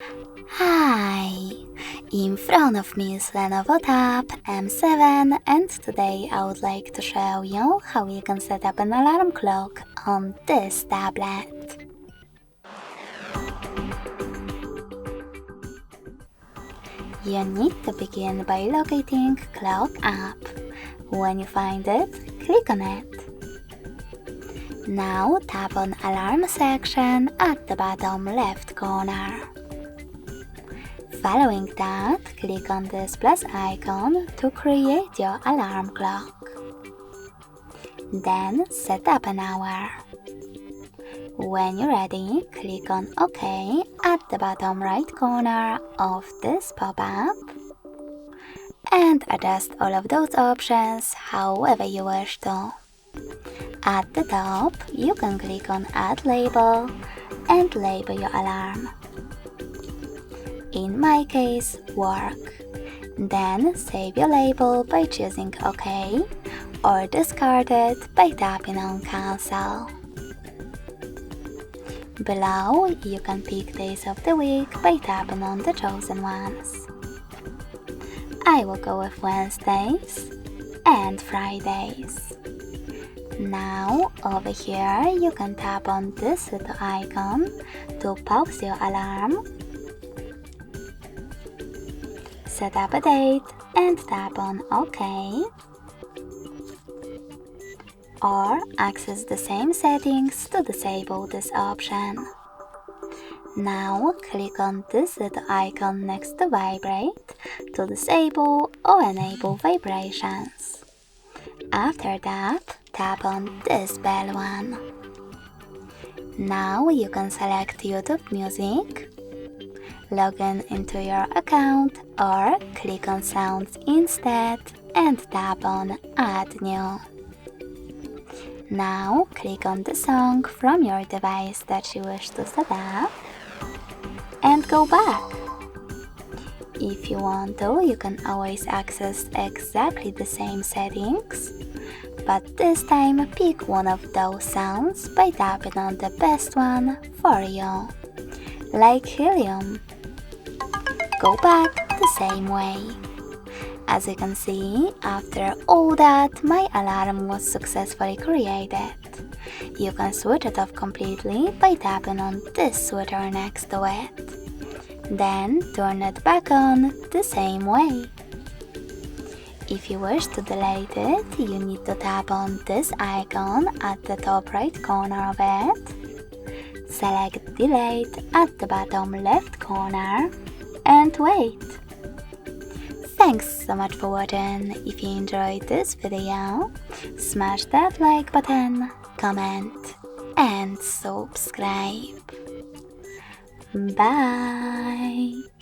Hi! In front of me is Lenovo Tab M7 and today I would like to show you how you can set up an alarm clock on this tablet. You need to begin by locating Clock app. When you find it, click on it. Now tap on Alarm section at the bottom left corner. Following that, click on this plus icon to create your alarm clock. Then set up an hour. When you're ready, click on OK at the bottom right corner of this pop-up and adjust all of those options however you wish to. At the top, you can click on Add Label and label your alarm. In my case, Work. Then save your label by choosing OK or discard it by tapping on Cancel. Below, you can pick days of the week by tapping on the chosen ones. I will go with Wednesdays and Fridays. Now, over here, you can tap on this little icon to pause your alarm, set up a date and tap on OK, or access the same settings to disable this option. Now click on this little icon next to Vibrate to disable or enable vibrations. After that, tap on this bell one. Now you can select YouTube Music, log in into your account or click on Sounds instead and tap on Add New. Now click on the song from your device that you wish to set up and go back. If you want to, you can always access exactly the same settings, but this time pick one of those sounds by tapping on the best one for you, like Helium. Go back the same way. As you can see, after all that, my alarm was successfully created. You can switch it off completely by tapping on this switcher next to it. Then turn it back on the same way. If you wish to delete it, you need to tap on this icon at the top right corner of it, select Delete at the bottom left corner, and wait. Thanks so much for watching. If you enjoyed this video, smash that like button, comment and subscribe. Bye!